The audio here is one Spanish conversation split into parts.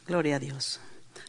Gloria a Dios.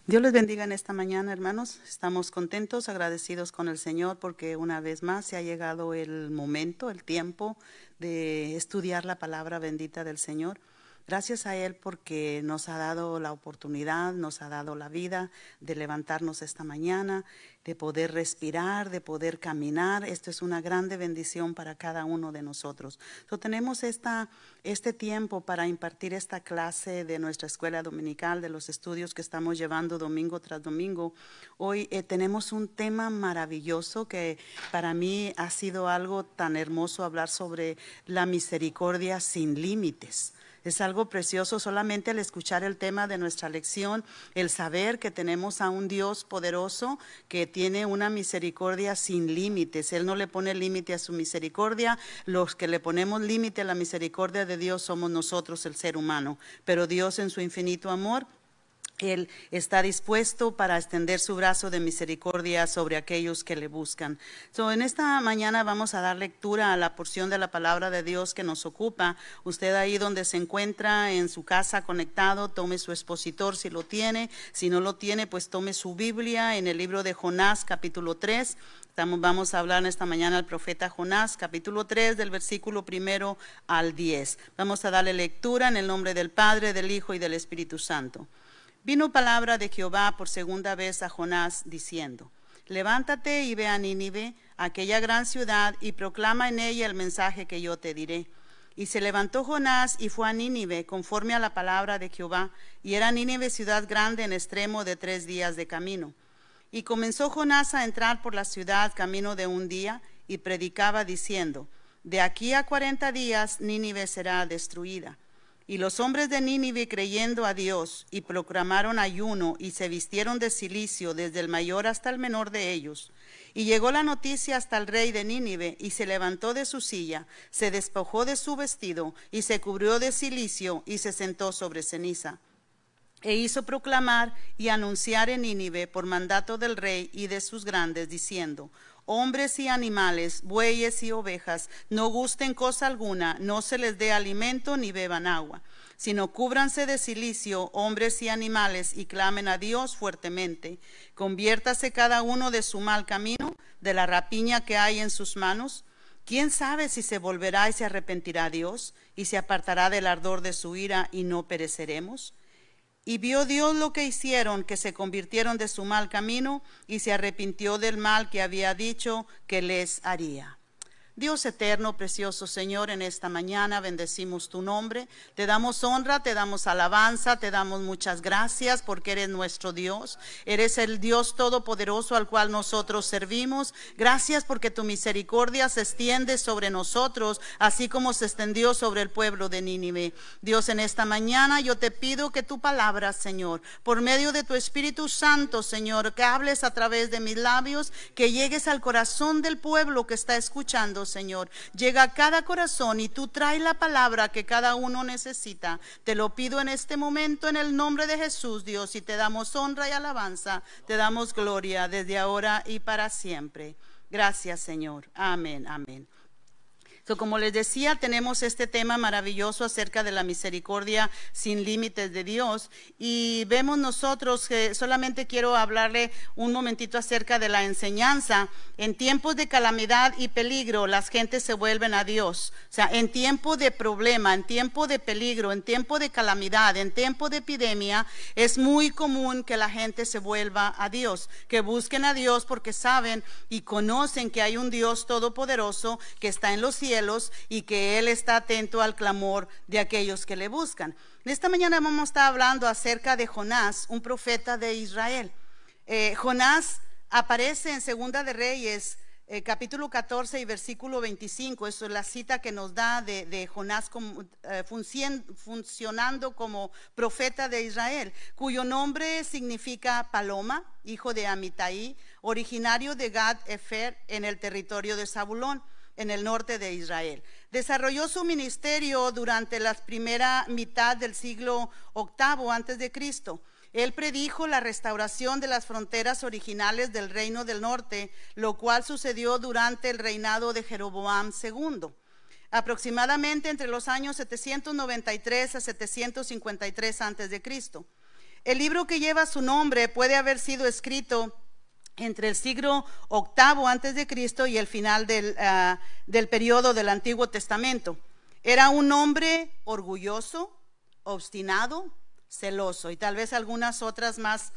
Dios les bendiga en esta mañana, hermanos. Estamos contentos, agradecidos con el Señor porque una vez más se ha llegado el momento, el tiempo de estudiar la palabra bendita del Señor. Gracias a Él porque nos ha dado la oportunidad, nos ha dado la vida de levantarnos esta mañana, de poder respirar, de poder caminar. Esto es una grande bendición para cada uno de nosotros. Tenemos este tiempo para impartir esta clase de nuestra escuela dominical, de los estudios que estamos llevando domingo tras domingo. Hoy tenemos un tema maravilloso que para mí ha sido algo tan hermoso hablar sobre la misericordia sin límites. Es algo precioso solamente el escuchar el tema de nuestra lección, el saber que tenemos a un Dios poderoso que tiene una misericordia sin límites. Él no le pone límite a su misericordia. Los que le ponemos límite a la misericordia de Dios somos nosotros, el ser humano. Pero Dios en su infinito amor, Él está dispuesto para extender su brazo de misericordia sobre aquellos que le buscan. En esta mañana vamos a dar lectura a la porción de la palabra de Dios que nos ocupa. Usted ahí donde se encuentra en su casa conectado, tome su expositor si lo tiene. Si no lo tiene, pues tome su Biblia en el libro de Jonás, capítulo 3. Vamos a hablar en esta mañana al profeta Jonás, capítulo 3, del versículo 1 al 10. Vamos a darle lectura en el nombre del Padre, del Hijo y del Espíritu Santo. Vino palabra de Jehová por segunda vez a Jonás, diciendo: Levántate y ve a Nínive, aquella gran ciudad, y proclama en ella el mensaje que yo te diré. Y se levantó Jonás y fue a Nínive, conforme a la palabra de Jehová, y era Nínive ciudad grande en extremo de 3 días de camino. Y comenzó Jonás a entrar por la ciudad camino de 1 día, y predicaba diciendo: De aquí a 40 días Nínive será destruida. Y los hombres de Nínive creyendo a Dios, y proclamaron ayuno, y se vistieron de cilicio, desde el mayor hasta el menor de ellos. Y llegó la noticia hasta el rey de Nínive, y se levantó de su silla, se despojó de su vestido, y se cubrió de cilicio, y se sentó sobre ceniza. E hizo proclamar y anunciar en Nínive por mandato del rey y de sus grandes, diciendo: Hombres y animales, bueyes y ovejas, no gusten cosa alguna, no se les dé alimento ni beban agua, sino cúbranse de cilicio, hombres y animales, y clamen a Dios fuertemente. Conviértase cada uno de su mal camino, de la rapiña que hay en sus manos. ¿Quién sabe si se volverá y se arrepentirá Dios, y se apartará del ardor de su ira, y no pereceremos? Y vio Dios lo que hicieron, que se convirtieron de su mal camino, y se arrepintió del mal que había dicho que les haría. Dios eterno, precioso Señor, en esta mañana bendecimos tu nombre, te damos honra, te damos alabanza, te damos muchas gracias porque eres nuestro Dios, eres el Dios todopoderoso al cual nosotros servimos. Gracias porque tu misericordia se extiende sobre nosotros, así como se extendió sobre el pueblo de Nínive. Dios, en esta mañana yo te pido que tu palabra, Señor, por medio de tu Espíritu Santo, Señor, que hables a través de mis labios, que llegues al corazón del pueblo que está escuchando, Señor. Llega a cada corazón y tú traes la palabra que cada uno necesita. Te lo pido en este momento en el nombre de Jesús, Dios, y te damos honra y alabanza, te damos gloria desde ahora y para siempre. Gracias, Señor. Amén, amén. Como les decía, tenemos este tema maravilloso acerca de la misericordia sin límites de Dios, y vemos nosotros que solamente quiero hablarle un momentito acerca de la enseñanza. En tiempos de calamidad y peligro, las gentes se vuelven a Dios. O sea, en tiempo de problema, en tiempo de peligro, en tiempo de calamidad, en tiempo de epidemia, es muy común que la gente se vuelva a Dios, que busquen a Dios porque saben y conocen que hay un Dios todopoderoso que está en los cielos y que Él está atento al clamor de aquellos que le buscan. Esta mañana vamos a estar hablando acerca de Jonás, un profeta de Israel. Jonás aparece en Segunda de Reyes, capítulo 14 y versículo 25. Eso es la cita que nos da de Jonás funcionando como profeta de Israel, cuyo nombre significa paloma, hijo de Amitai, originario de Gad Efer, en el territorio de Zabulón, en el norte de Israel. Desarrolló su ministerio durante la primera mitad del siglo VIII antes de Cristo. Él predijo la restauración de las fronteras originales del reino del norte, lo cual sucedió durante el reinado de Jeroboam II, aproximadamente entre los años 793 a 753 antes de Cristo. El libro que lleva su nombre puede haber sido escrito entre el siglo VIII antes de Cristo y el final del periodo del Antiguo Testamento. Era un hombre orgulloso, obstinado, celoso, y tal vez algunas otras más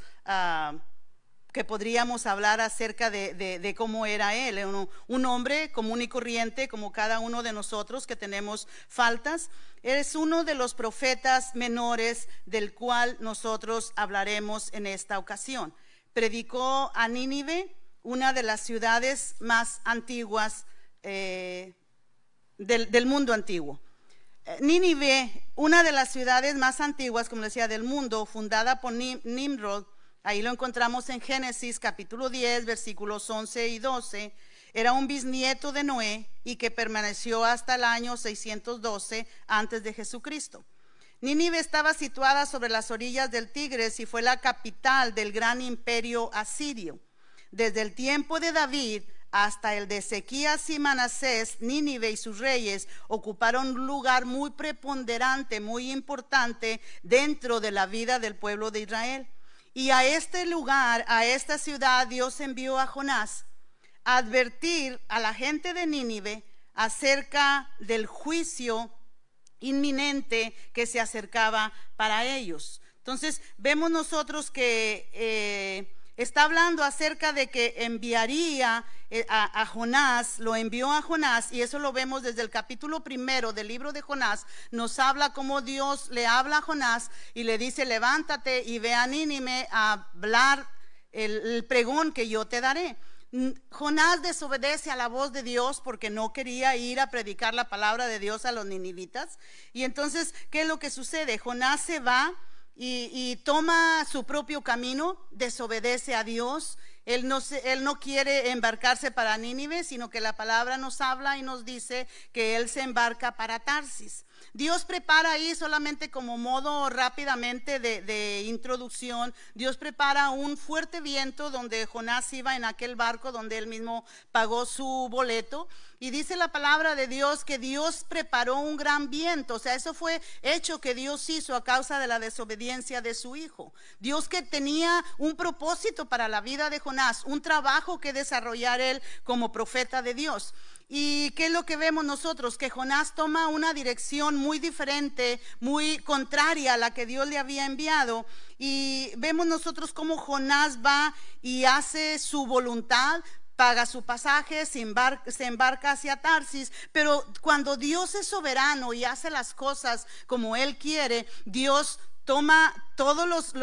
que podríamos hablar acerca de cómo era él. Un hombre común y corriente como cada uno de nosotros que tenemos faltas. Es uno de los profetas menores del cual nosotros hablaremos en esta ocasión. Predicó a Nínive, una de las ciudades más antiguas del mundo antiguo. Nínive, una de las ciudades más antiguas, como decía, del mundo, fundada por Nimrod. Ahí lo encontramos en Génesis capítulo 10, versículos 11 y 12. Era un bisnieto de Noé y que permaneció hasta el año 612 antes de Jesucristo. Nínive estaba situada sobre las orillas del Tigris y fue la capital del gran imperio asirio. Desde el tiempo de David hasta el de Ezequías y Manasés, Nínive y sus reyes ocuparon un lugar muy preponderante, muy importante dentro de la vida del pueblo de Israel. Y a este lugar, a esta ciudad, Dios envió a Jonás a advertir a la gente de Nínive acerca del juicio inminente que se acercaba para ellos. Entonces vemos nosotros que está hablando acerca de que enviaría a Jonás, lo envió a Jonás, y eso lo vemos desde el capítulo 1 del libro de Jonás. Nos habla cómo Dios le habla a Jonás y le dice: levántate y ve a Nínive a hablar el pregón que yo te daré. Jonás desobedece a la voz de Dios porque no quería ir a predicar la palabra de Dios a los ninivitas. Y entonces, ¿qué es lo que sucede? Jonás se va y toma su propio camino, desobedece a Dios. Él no quiere embarcarse para Nínive, sino que la palabra nos habla y nos dice que él se embarca para Tarsis. Dios prepara ahí, solamente como modo rápidamente de introducción, Dios prepara un fuerte viento donde Jonás iba en aquel barco donde él mismo pagó su boleto. Y dice la palabra de Dios que Dios preparó un gran viento. O sea, eso fue hecho que Dios hizo a causa de la desobediencia de su hijo. Dios, que tenía un propósito para la vida de Jonás, un trabajo que desarrollar él como profeta de Dios. ¿Y qué es lo que vemos nosotros? Que Jonás toma una dirección muy diferente, muy contraria a la que Dios le había enviado. Y vemos nosotros cómo Jonás va y hace su voluntad, paga su pasaje, se embarca hacia Tarsis. Pero cuando Dios es soberano y hace las cosas como Él quiere, Dios toma todos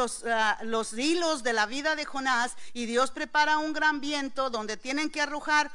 los hilos de la vida de Jonás y Dios prepara un gran viento donde tienen que arrojar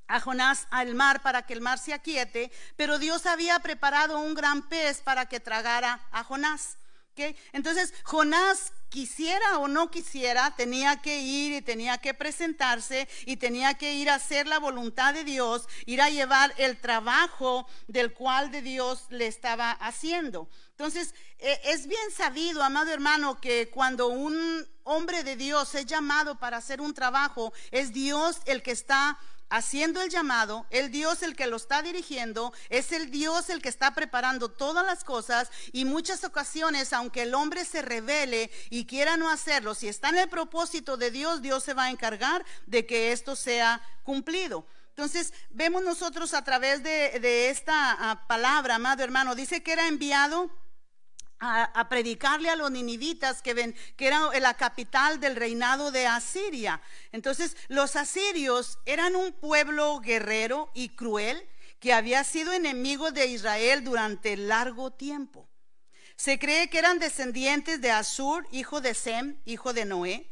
a Jonás al mar para que el mar se aquiete. Pero Dios había preparado un gran pez para que tragara a Jonás. ¿Okay? Entonces Jonás, quisiera o no quisiera, tenía que ir y tenía que presentarse y tenía que ir a hacer la voluntad de Dios, ir a llevar el trabajo del cual de Dios le estaba haciendo. Entonces es bien sabido, amado hermano, que cuando un hombre de Dios es llamado para hacer un trabajo, es Dios el que está haciendo el llamado, el Dios el que lo está dirigiendo, es el Dios el que está preparando todas las cosas. Y muchas ocasiones, aunque el hombre se rebele y quiera no hacerlo, si está en el propósito de Dios, Dios se va a encargar de que esto sea cumplido. Entonces vemos nosotros a través de esta palabra, amado hermano, dice que era enviado a predicarle a los ninivitas que era la capital del reinado de Asiria. Entonces los asirios eran un pueblo guerrero y cruel que había sido enemigo de Israel durante largo tiempo. Se cree que eran descendientes de Asur, hijo de Sem, hijo de Noé.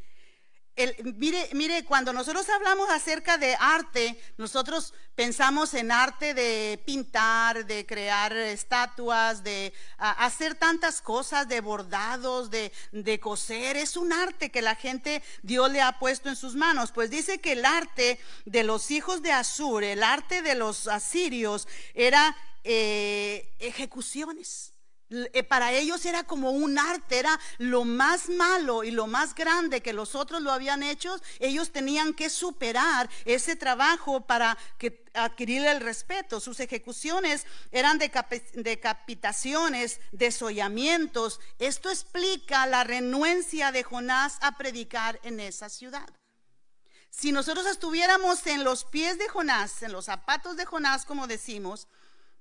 Mire, cuando nosotros hablamos acerca de arte, nosotros pensamos en arte de pintar, de crear estatuas, de hacer tantas cosas, de bordados, de coser. Es un arte que la gente, Dios le ha puesto en sus manos. Pues dice que el arte de los hijos de Asur, el arte de los asirios, era ejecuciones. Para ellos era como un arte, era lo más malo y lo más grande que los otros lo habían hecho. Ellos tenían que superar ese trabajo para adquirir el respeto. Sus ejecuciones eran decapitaciones, desollamientos. Esto explica la renuencia de Jonás a predicar en esa ciudad. Si nosotros estuviéramos en los pies de Jonás, en los zapatos de Jonás, como decimos,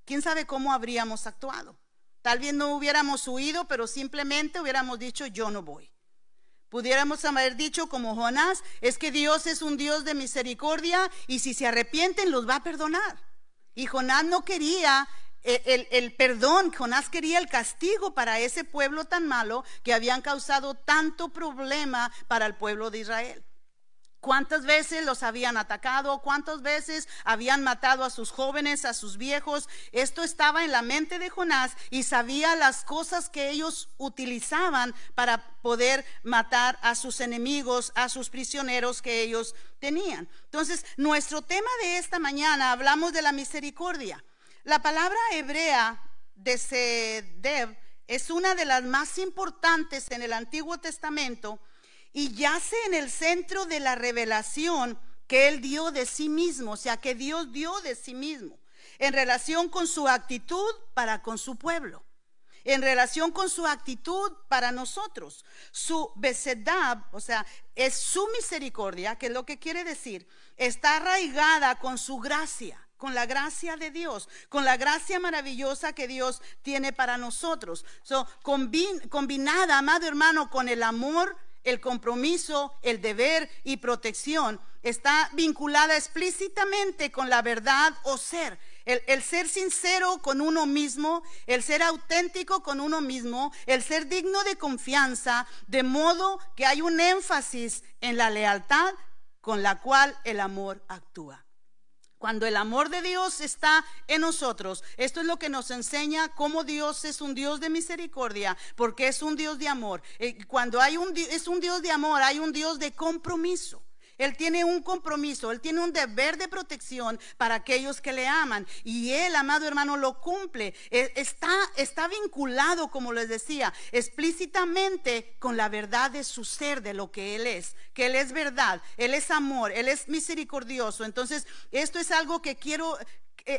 quién sabe cómo habríamos actuado. Tal vez no hubiéramos huido, pero simplemente hubiéramos dicho, yo no voy. Pudiéramos haber dicho como Jonás, es que Dios es un Dios de misericordia y si se arrepienten los va a perdonar. Y Jonás no quería el perdón, Jonás quería el castigo para ese pueblo tan malo que habían causado tanto problema para el pueblo de Israel. ¿Cuántas veces los habían atacado? ¿Cuántas veces habían matado a sus jóvenes, a sus viejos? Esto estaba en la mente de Jonás y sabía las cosas que ellos utilizaban para poder matar a sus enemigos, a sus prisioneros que ellos tenían. Entonces, nuestro tema de esta mañana, hablamos de la misericordia. La palabra hebrea de Sedev es una de las más importantes en el Antiguo Testamento y yace en el centro de la revelación que Él dio de sí mismo, o sea, que Dios dio de sí mismo, en relación con su actitud para con su pueblo, en relación con su actitud para nosotros. Su besedab, o sea, es su misericordia, que es lo que quiere decir, está arraigada con su gracia, con la gracia de Dios, con la gracia maravillosa que Dios tiene para nosotros. Combinada, amado hermano, con el amor, el compromiso, el deber y protección, está vinculada explícitamente con la verdad o ser. El ser sincero con uno mismo, el ser auténtico con uno mismo, el ser digno de confianza, de modo que hay un énfasis en la lealtad con la cual el amor actúa. Cuando el amor de Dios está en nosotros, esto es lo que nos enseña cómo Dios es un Dios de misericordia, porque es un Dios de amor. Cuando es un Dios de amor, hay un Dios de compromiso. Él tiene un compromiso, Él tiene un deber de protección para aquellos que le aman. Y Él, amado hermano, lo cumple. Está vinculado, como les decía, explícitamente con la verdad de su ser, de lo que Él es. Que Él es verdad, Él es amor, Él es misericordioso. Entonces, esto es algo que quiero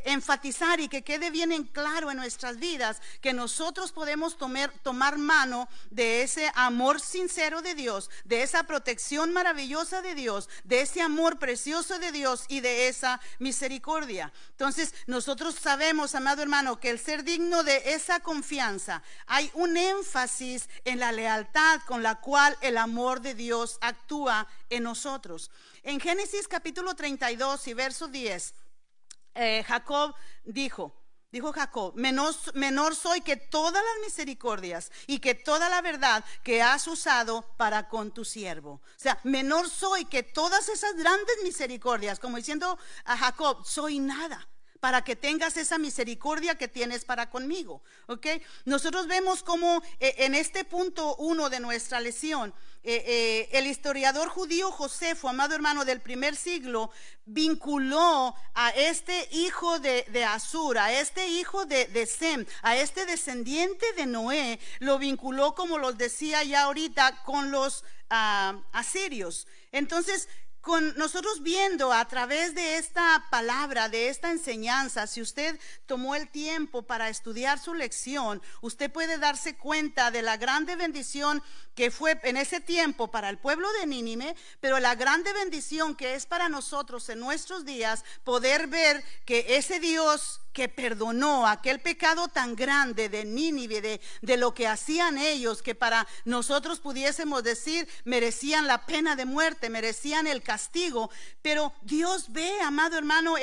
enfatizar y que quede bien en claro en nuestras vidas, que nosotros podemos tomar mano de ese amor sincero de Dios, de esa protección maravillosa de Dios, de ese amor precioso de Dios y de esa misericordia. Entonces nosotros sabemos, amado hermano, que el ser digno de esa confianza, hay un énfasis en la lealtad con la cual el amor de Dios actúa en nosotros. En Génesis capítulo 32 y verso 10, Jacob dijo Jacob, menor soy que todas las misericordias y que toda la verdad que has usado para con tu siervo. O sea, menor soy que todas esas grandes misericordias, como diciendo a Jacob, soy nada para que tengas esa misericordia que tienes para conmigo. ¿Ok? Nosotros vemos como en este punto 1 de nuestra lección, el historiador judío Josefo, amado hermano, del primer siglo, vinculó a este hijo de Asur, a este hijo de Sem, a este descendiente de Noé, lo vinculó, como los decía ya ahorita, con los asirios. Entonces, con nosotros viendo a través de esta palabra, de esta enseñanza, si usted tomó el tiempo para estudiar su lección, usted puede darse cuenta de la grande bendición que fue en ese tiempo para el pueblo de Nínive, pero la grande bendición que es para nosotros en nuestros días, poder ver que ese Dios que perdonó aquel pecado tan grande de Nínive, de lo que hacían ellos, que para nosotros pudiésemos decir merecían la pena de muerte, merecían el castigo, pero Dios ve, amado hermano,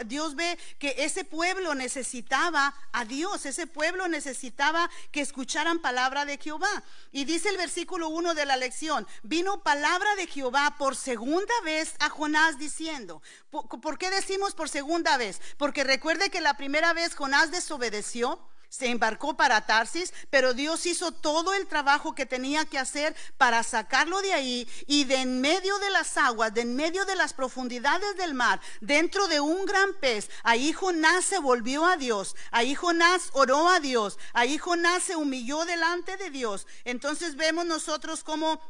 Dios ve que ese pueblo necesitaba a Dios, ese pueblo necesitaba que escucharan palabra de Jehová. Y dice el versículo 1 de la lección, vino palabra de Jehová por segunda vez a Jonás diciendo. ¿Por qué decimos por segunda vez? Porque recuerde que la primera vez Jonás desobedeció, se embarcó para Tarsis, pero Dios hizo todo el trabajo que tenía que hacer para sacarlo de ahí, y de en medio de las aguas, de en medio de las profundidades del mar, dentro de un gran pez, ahí Jonás se volvió a Dios, ahí Jonás oró a Dios, ahí Jonás se humilló delante de Dios. Entonces vemos nosotros cómo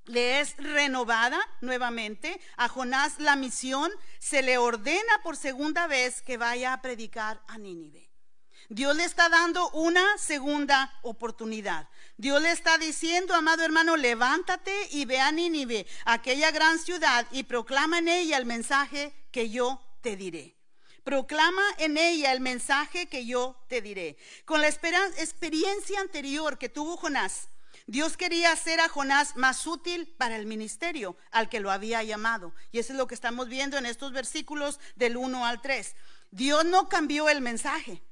le es renovada nuevamente a Jonás la misión. Se le ordena por segunda vez que vaya a predicar a Nínive. Dios le está dando una segunda oportunidad. Dios le está diciendo, amado hermano, levántate y ve a Nínive, aquella gran ciudad, y proclama en ella el mensaje que yo te diré. Proclama en ella el mensaje que yo te diré. Con la experiencia anterior que tuvo Jonás, Dios quería hacer a Jonás más útil para el ministerio al que lo había llamado. Y eso es lo que estamos viendo en estos versículos del 1 al 3. Dios no cambió el mensaje.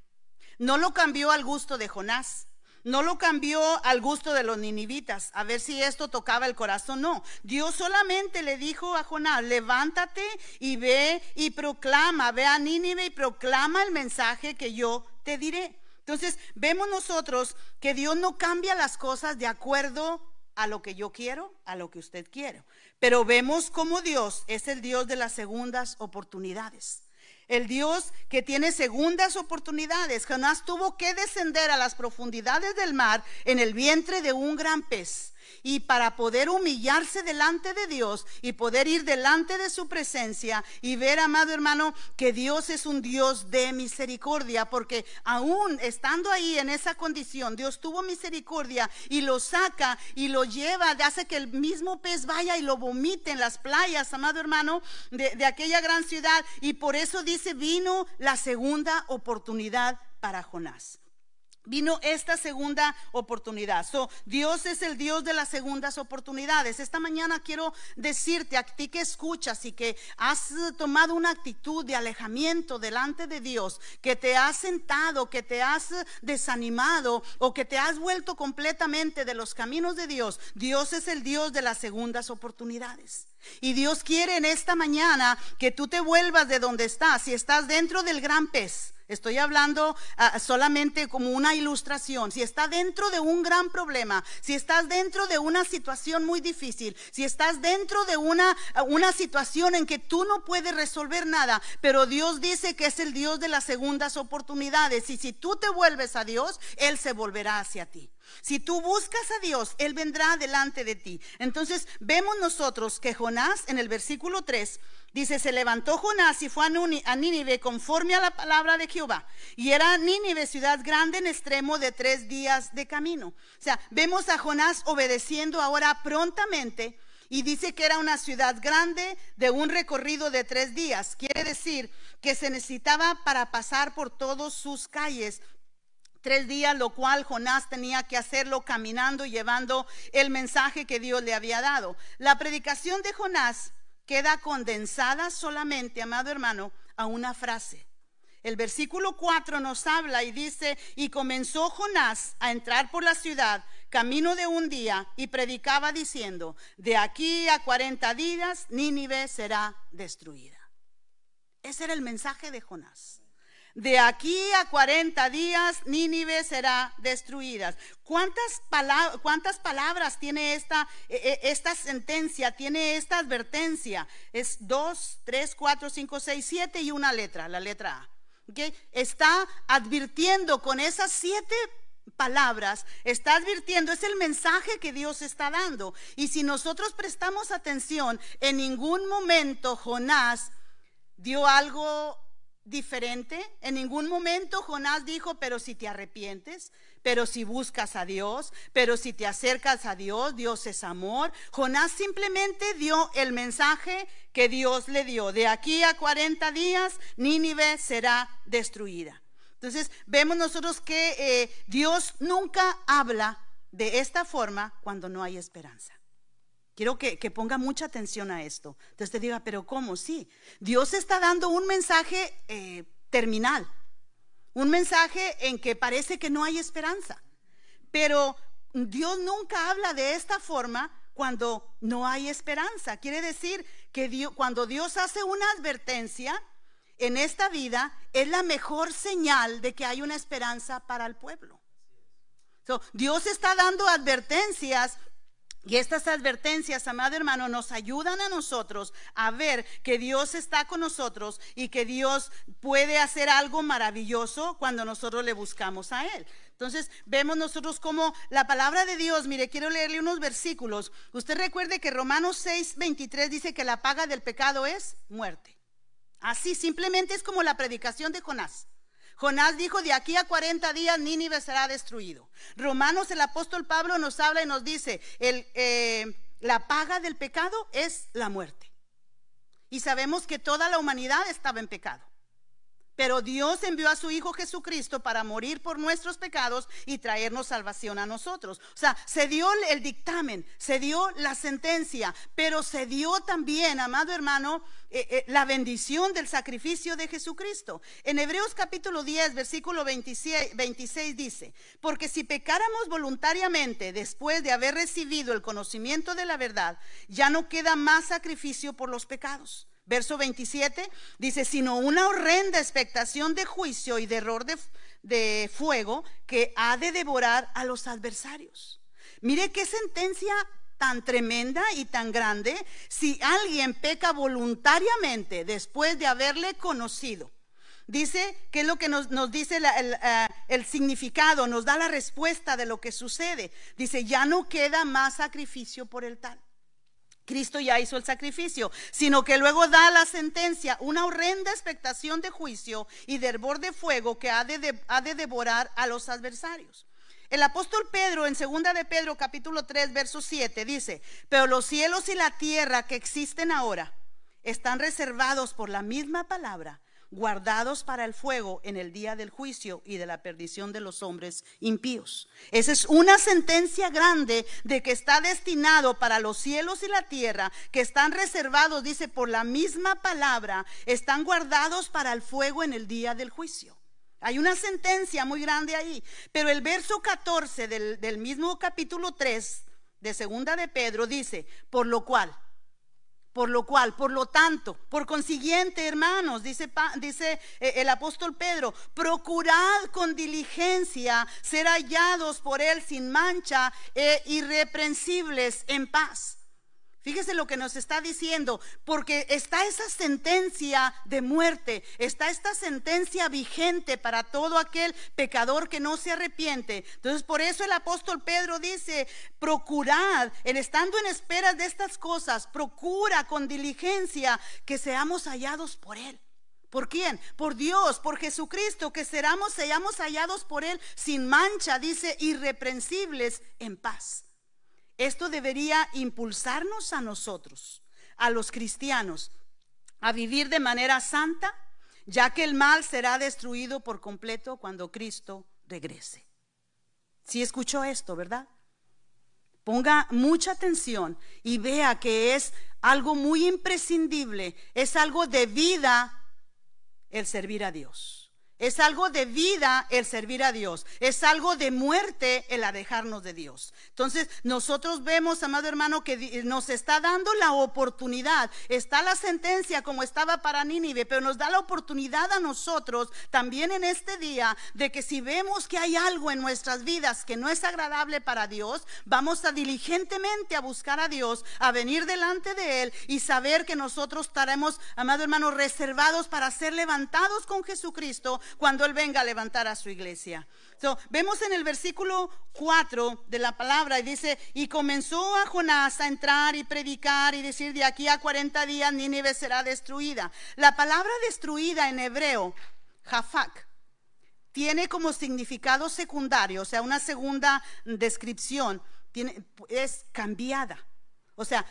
No lo cambió al gusto de Jonás, no lo cambió al gusto de los ninivitas, a ver si esto tocaba el corazón. No, Dios solamente le dijo a Jonás, levántate y ve y proclama, ve a Nínive y proclama el mensaje que yo te diré. Entonces vemos nosotros que Dios no cambia las cosas de acuerdo a lo que yo quiero, a lo que usted quiere, pero vemos cómo Dios es el Dios de las segundas oportunidades. El Dios que tiene segundas oportunidades. Jonás tuvo que descender a las profundidades del mar en el vientre de un gran pez. Y para poder humillarse delante de Dios y poder ir delante de su presencia y ver, amado hermano, que Dios es un Dios de misericordia, porque aún estando ahí en esa condición, Dios tuvo misericordia y lo saca y lo lleva, hace que el mismo pez vaya y lo vomite en las playas, amado hermano, de aquella gran ciudad. Y por eso dice, vino la segunda oportunidad para Jonás. Vino esta segunda oportunidad. Dios es el Dios de las segundas oportunidades. Esta mañana quiero decirte a ti que escuchas y que has tomado una actitud de alejamiento delante de Dios, que te has sentado, que te has desanimado o que te has vuelto completamente de los caminos de Dios. Dios es el Dios de las segundas oportunidades. Y Dios quiere en esta mañana que tú te vuelvas de donde estás. Si estás dentro del gran pez, estoy hablando solamente como una ilustración. Si estás dentro de un gran problema, si estás dentro de una situación muy difícil, si estás dentro de una situación en que tú no puedes resolver nada, pero Dios dice que es el Dios de las segundas oportunidades, y si tú te vuelves a Dios, Él se volverá hacia ti. Si tú buscas a Dios, Él vendrá delante de ti. Entonces vemos nosotros que Jonás, en el versículo 3, dice, se levantó Jonás y fue a Nínive conforme a la palabra de Jehová. Y era Nínive ciudad grande en extremo de 3 días de camino. O sea, vemos a Jonás obedeciendo ahora prontamente. Y dice que era una ciudad grande de un recorrido de 3 días. Quiere decir que se necesitaba para pasar por todas sus calles 3 días, lo cual Jonás tenía que hacerlo caminando y llevando el mensaje que Dios le había dado. La predicación de Jonás queda condensada solamente, amado hermano, a una frase. El versículo 4 nos habla y dice, y comenzó Jonás a entrar por la ciudad camino de un día y predicaba diciendo, de aquí a 40 días Nínive será destruida. Ese era el mensaje de Jonás. De aquí a 40 días Nínive será destruida. ¿Cuántas palabras tiene esta sentencia, tiene esta advertencia? Es 2, 3, 4, 5, 6, 7 y una letra, la letra A. ¿Okay? Está advirtiendo con esas 7 palabras, está advirtiendo, es el mensaje que Dios está dando. Y si nosotros prestamos atención, en ningún momento Jonás dio algo diferente. En ningún momento Jonás dijo, pero si te arrepientes, pero si buscas a Dios, pero si te acercas a Dios, Dios es amor. Jonás simplemente dio el mensaje que Dios le dio. De aquí a 40 días Nínive será destruida. Entonces vemos nosotros que Dios nunca habla de esta forma cuando no hay esperanza. Quiero que ponga mucha atención a esto. Entonces te diga, pero ¿cómo? Sí, Dios está dando un mensaje terminal, un mensaje en que parece que no hay esperanza, pero Dios nunca habla de esta forma cuando no hay esperanza. Quiere decir que cuando Dios hace una advertencia, en esta vida es la mejor señal de que hay una esperanza para el pueblo. Dios está dando advertencias. Y estas advertencias, amado hermano, nos ayudan a nosotros a ver que Dios está con nosotros y que Dios puede hacer algo maravilloso cuando nosotros le buscamos a Él. Entonces vemos nosotros como la palabra de Dios, mire, quiero leerle unos versículos. Usted recuerde que Romanos 6:23 dice que la paga del pecado es muerte. Así simplemente es como la predicación de Jonás. Jonás dijo: de aquí a 40 días Nínive será destruido. Romanos, el apóstol Pablo nos habla y nos dice: la paga del pecado es la muerte. Y sabemos que toda la humanidad estaba en pecado. Pero Dios envió a su Hijo Jesucristo para morir por nuestros pecados y traernos salvación a nosotros. O sea, se dio el dictamen, se dio la sentencia, pero se dio también, amado hermano, la bendición del sacrificio de Jesucristo. En Hebreos capítulo 10, versículo 26 dice: porque si pecáramos voluntariamente después de haber recibido el conocimiento de la verdad, ya no queda más sacrificio por los pecados. Verso 27 dice: sino una horrenda expectación de juicio y de error de fuego que ha de devorar a los adversarios. Mire qué sentencia tan tremenda y tan grande. Si alguien peca voluntariamente después de haberle conocido, dice que es lo que nos dice el significado, nos da la respuesta de lo que sucede. Dice: ya no queda más sacrificio por el tal. Cristo ya hizo el sacrificio, sino que luego da la sentencia, una horrenda expectación de juicio y de hervor de fuego que ha de devorar a los adversarios. El apóstol Pedro, en 2 de Pedro capítulo 3 verso 7 dice: pero los cielos y la tierra que existen ahora están reservados por la misma palabra, guardados para el fuego en el día del juicio y de la perdición de los hombres impíos. Esa es una sentencia grande de que está destinado para los cielos y la tierra, que están reservados, dice, por la misma palabra, están guardados para el fuego en el día del juicio. Hay una sentencia muy grande ahí. Pero el verso 14 del mismo capítulo 3 de 2 de Pedro dice: por lo tanto, por consiguiente, hermanos, dice el apóstol Pedro, procurad con diligencia ser hallados por Él sin mancha e irreprensibles en paz. Fíjese lo que nos está diciendo, porque está esa sentencia de muerte, está esta sentencia vigente para todo aquel pecador que no se arrepiente. Entonces, por eso el apóstol Pedro dice: procurad, estando en espera de estas cosas, procura con diligencia que seamos hallados por Él. ¿Por quién? Por Dios, por Jesucristo, que seamos hallados por Él sin mancha, dice, irreprensibles en paz. Esto debería impulsarnos a nosotros, a los cristianos, a vivir de manera santa, ya que el mal será destruido por completo cuando Cristo regrese. ¿Sí escuchó esto, verdad? Ponga mucha atención y vea que es algo muy imprescindible, es algo de vida el servir a Dios. Es algo de vida el servir a Dios. Es algo de muerte el alejarnos de Dios. Entonces nosotros vemos, amado hermano, que nos está dando la oportunidad. Está la sentencia como estaba para Nínive, pero nos da la oportunidad a nosotros también en este día de que si vemos que hay algo en nuestras vidas que no es agradable para Dios, vamos a diligentemente a buscar a Dios, a venir delante de Él y saber que nosotros estaremos, amado hermano, reservados para ser levantados con Jesucristo cuando Él venga a levantar a su iglesia. Vemos en el versículo 4 de la palabra y dice: y comenzó a Jonás a entrar y predicar y decir: de aquí a 40 días Nínive será destruida. La palabra destruida en hebreo, jafak, tiene como significado secundario, o sea, una segunda descripción, es cambiada. O sea,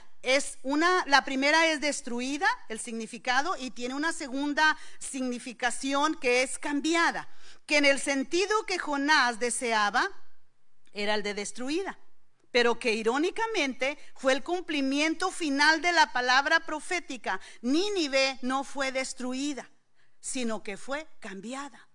la primera es destruida, el significado, y tiene una segunda significación que es cambiada, que en el sentido que Jonás deseaba era el de destruida, pero que irónicamente fue el cumplimiento final de la palabra profética. Nínive no fue destruida, sino que fue cambiada.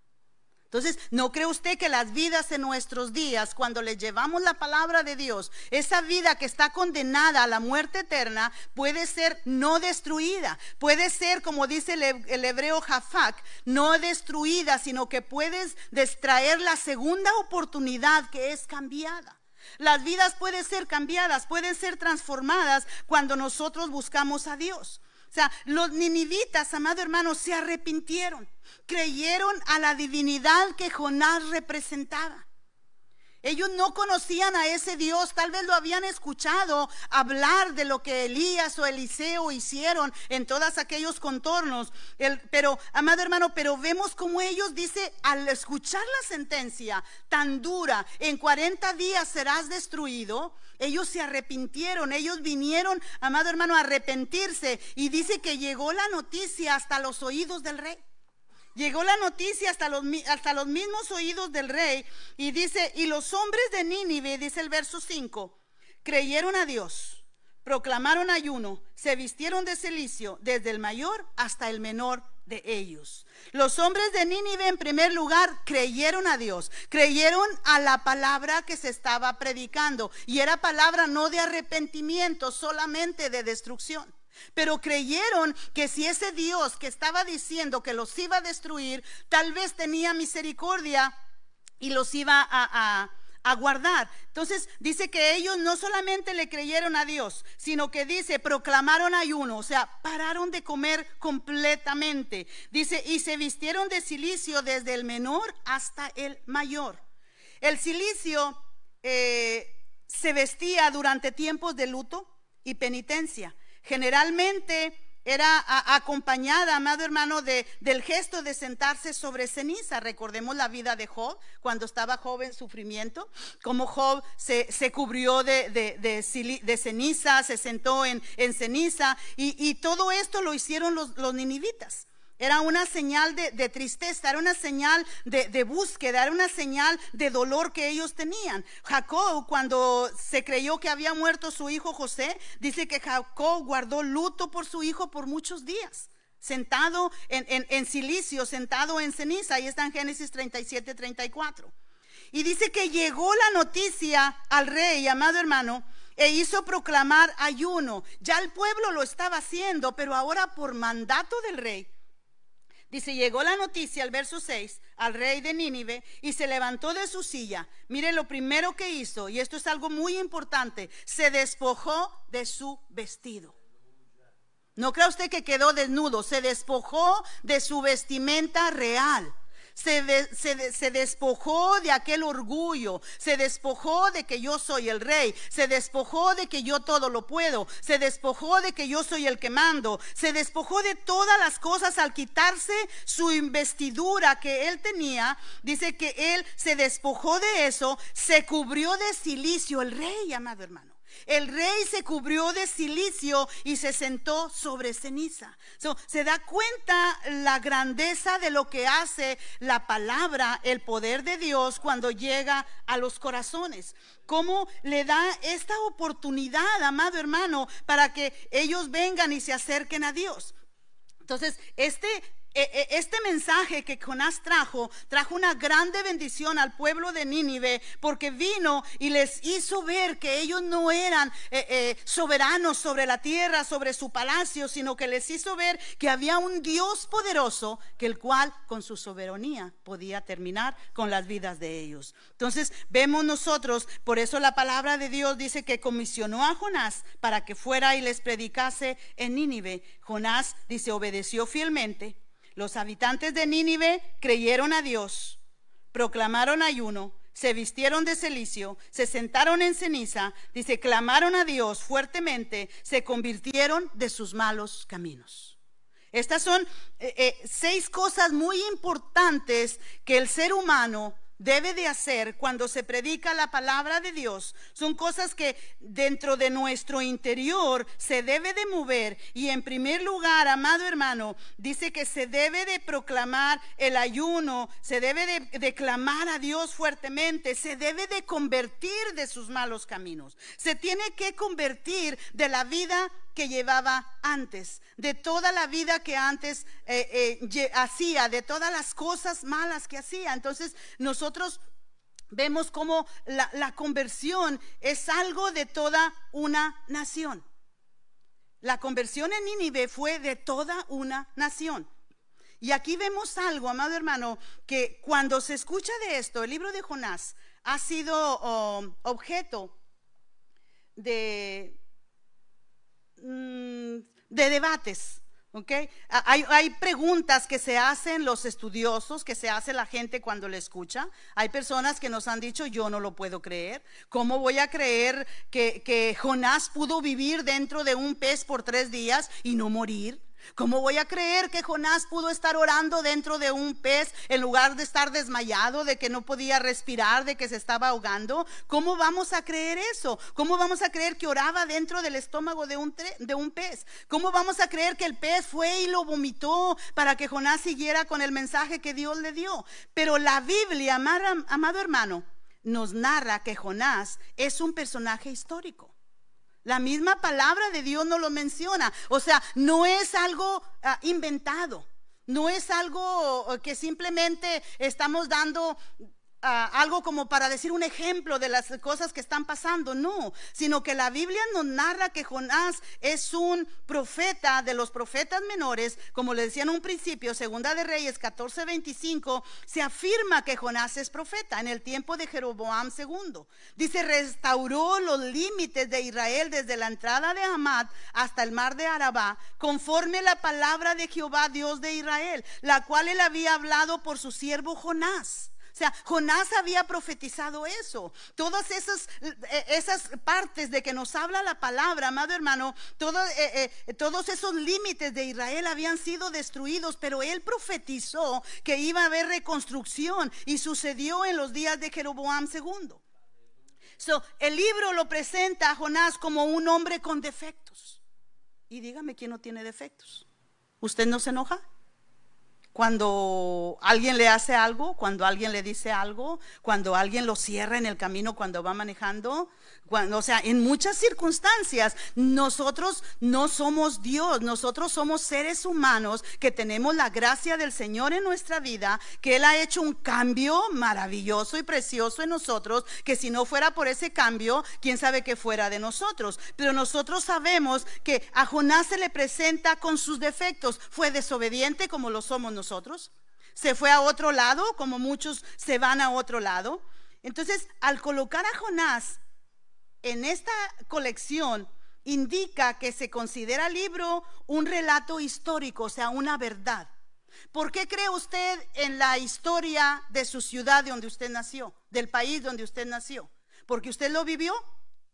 Entonces, ¿no cree usted que las vidas en nuestros días, cuando les llevamos la palabra de Dios, esa vida que está condenada a la muerte eterna, puede ser no destruida? Puede ser, como dice el hebreo Jafak, no destruida, sino que puedes traer la segunda oportunidad, que es cambiada. Las vidas pueden ser cambiadas, pueden ser transformadas cuando nosotros buscamos a Dios. O sea, los ninivitas, amado hermano, se arrepintieron, creyeron a la divinidad que Jonás representaba. Ellos no conocían a ese Dios, tal vez lo habían escuchado hablar de lo que Elías o Eliseo hicieron en todos aquellos contornos. Pero, amado hermano, pero vemos como ellos, dice, al escuchar la sentencia tan dura, en 40 días serás destruido. Ellos se arrepintieron, ellos vinieron, amado hermano, a arrepentirse. Y dice que llegó la noticia hasta los oídos del rey. Llegó la noticia hasta los mismos oídos del rey. Y dice, y los hombres de Nínive, dice el verso 5, creyeron a Dios, proclamaron ayuno, se vistieron de cilicio, desde el mayor hasta el menor de ellos. Los hombres de Nínive, en primer lugar, creyeron a Dios, creyeron a la palabra que se estaba predicando, y era palabra no de arrepentimiento, solamente de destrucción. Pero creyeron que si ese Dios que estaba diciendo que los iba a destruir, tal vez tenía misericordia y los iba a guardar. Entonces dice que ellos no solamente le creyeron a Dios, sino que dice, proclamaron ayuno, o sea, pararon de comer completamente. Dice, y se vistieron de cilicio, desde el menor hasta el mayor. El cilicio se vestía durante tiempos de luto y penitencia. Generalmente era acompañada, amado hermano, del gesto de sentarse sobre ceniza. Recordemos la vida de Job, cuando estaba Job en sufrimiento, como Job se cubrió de ceniza, se sentó en ceniza, y todo esto lo hicieron los ninivitas. Era una señal de tristeza, era una señal de búsqueda, era una señal de dolor que ellos tenían. Jacob, cuando se creyó que había muerto su hijo José, dice que Jacob guardó luto por su hijo por muchos días, sentado en cilicio, sentado en ceniza. Ahí está en Génesis 37-34. Y dice que llegó la noticia al rey, amado hermano, e hizo proclamar ayuno. Ya el pueblo lo estaba haciendo, pero ahora por mandato del rey. Dice, llegó la noticia, el verso 6, al rey de Nínive, y se levantó de su silla. Mire lo primero que hizo, y esto es algo muy importante, se despojó de su vestido. No crea usted que quedó desnudo, se despojó de su vestimenta real. Se despojó de aquel orgullo, se despojó de que yo soy el rey, se despojó de que yo todo lo puedo, se despojó de que yo soy el que mando, se despojó de todas las cosas al quitarse su investidura que él tenía. Dice que él se despojó de eso, se cubrió de cilicio, el rey, amado hermano. El rey se cubrió de cilicio y se sentó sobre ceniza. Se da cuenta la grandeza de lo que hace la palabra, el poder de Dios cuando llega a los corazones. Cómo le da esta oportunidad, amado hermano, para que ellos vengan y se acerquen a Dios. Entonces, este mensaje que Jonás trajo una grande bendición al pueblo de Nínive, porque vino y les hizo ver que ellos no eran soberanos sobre la tierra, sobre su palacio, sino que les hizo ver que había un Dios poderoso, que el cual con su soberanía podía terminar con las vidas de ellos. Entonces vemos nosotros, por eso la palabra de Dios dice que comisionó a Jonás para que fuera y les predicase en Nínive. Jonás, dice, obedeció fielmente. Los habitantes de Nínive creyeron a Dios, proclamaron ayuno, se vistieron de cilicio, se sentaron en ceniza, dice, clamaron a Dios fuertemente, se convirtieron de sus malos caminos. Estas son 6 cosas muy importantes que el ser humano debe de hacer cuando se predica la palabra de Dios. Son cosas que dentro de nuestro interior se debe de mover. Y en primer lugar, amado hermano, dice que se debe de proclamar el ayuno, se debe de clamar a Dios fuertemente, se debe de convertir de sus malos caminos. Se tiene que convertir de la vida que llevaba antes, de toda la vida que antes hacía, de todas las cosas malas que hacía. Entonces nosotros vemos cómo la conversión es algo de toda una nación. La conversión en Nínive fue de toda una nación. Y aquí vemos algo, amado hermano, que cuando se escucha de esto, el libro de Jonás ha sido objeto de debates. ¿Okay? Hay preguntas que se hacen los estudiosos, que se hace la gente cuando le escucha. Hay personas que nos han dicho: yo no lo puedo creer. ¿Cómo voy a creer que Jonás pudo vivir dentro de un pez por 3 días y no morir? ¿Cómo voy a creer que Jonás pudo estar orando dentro de un pez en lugar de estar desmayado, de que no podía respirar, de que se estaba ahogando? ¿Cómo vamos a creer eso? ¿Cómo vamos a creer que oraba dentro del estómago de un pez? ¿Cómo vamos a creer que el pez fue y lo vomitó para que Jonás siguiera con el mensaje que Dios le dio? Pero la Biblia, amado hermano, nos narra que Jonás es un personaje histórico. La misma palabra de Dios nos lo menciona. O sea, no es algo inventado. No es algo que simplemente estamos dando algo como para decir un ejemplo de las cosas que están pasando. No, sino que la Biblia nos narra que Jonás es un profeta de los profetas menores. Como le decía en un principio, Segunda de Reyes 14:25, se afirma que Jonás es profeta en el tiempo de Jeroboam II. Dice: restauró los límites de Israel desde la entrada de Hamat hasta el mar de Arabá, conforme la palabra de Jehová Dios de Israel, la cual él había hablado por su siervo Jonás. O sea, Jonás había profetizado eso. Todas esas partes de que nos habla la palabra, amado hermano, todos esos límites de Israel habían sido destruidos, pero él profetizó que iba a haber reconstrucción, y sucedió en los días de Jeroboam II. El libro lo presenta a Jonás como un hombre con defectos. Y dígame, ¿quién no tiene defectos? ¿Usted no se enoja cuando alguien le hace algo, cuando alguien le dice algo, cuando alguien lo cierra en el camino cuando va manejando? O sea, en muchas circunstancias nosotros no somos Dios, nosotros somos seres humanos que tenemos la gracia del Señor en nuestra vida, que Él ha hecho un cambio maravilloso y precioso en nosotros, que si no fuera por ese cambio, quién sabe qué fuera de nosotros. Pero nosotros sabemos que a Jonás se le presenta con sus defectos. Fue desobediente como lo somos nosotros, se fue a otro lado como muchos se van a otro lado. Entonces, al colocar a Jonás en esta colección, indica que se considera el libro un relato histórico, o sea, una verdad. ¿Por qué cree usted en la historia de su ciudad de donde usted nació, del país donde usted nació? ¿Porque usted lo vivió?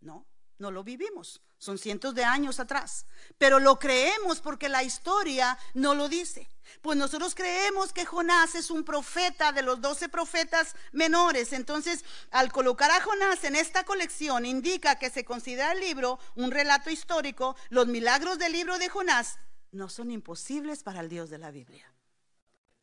No, no lo vivimos. Son cientos de años atrás, pero lo creemos porque la historia no lo dice. Pues nosotros creemos que Jonás es un profeta de los 12 profetas menores. Entonces, al colocar a Jonás en esta colección, indica que se considera el libro un relato histórico. Los milagros del libro de Jonás no son imposibles para el Dios de la Biblia.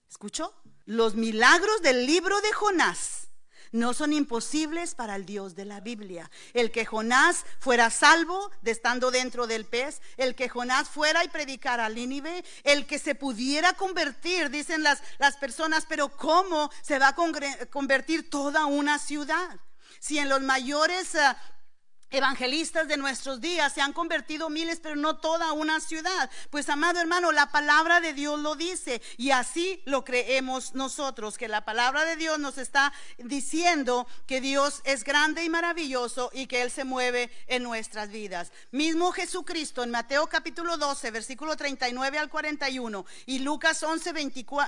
¿Escuchó? Los milagros del libro de Jonás no son imposibles para el Dios de la Biblia. El que Jonás fuera salvo de estando dentro del pez, el que Jonás fuera y predicara a Nínive, el que se pudiera convertir, dicen las personas, pero ¿cómo se va a convertir toda una ciudad? Si en los mayores evangelistas de nuestros días se han convertido miles, pero no toda una ciudad. Pues, amado hermano, la palabra de Dios lo dice, y así lo creemos nosotros, que la palabra de Dios nos está diciendo que Dios es grande y maravilloso y que Él se mueve en nuestras vidas. Mismo Jesucristo en Mateo capítulo 12 versículo 39 al 41 y Lucas 11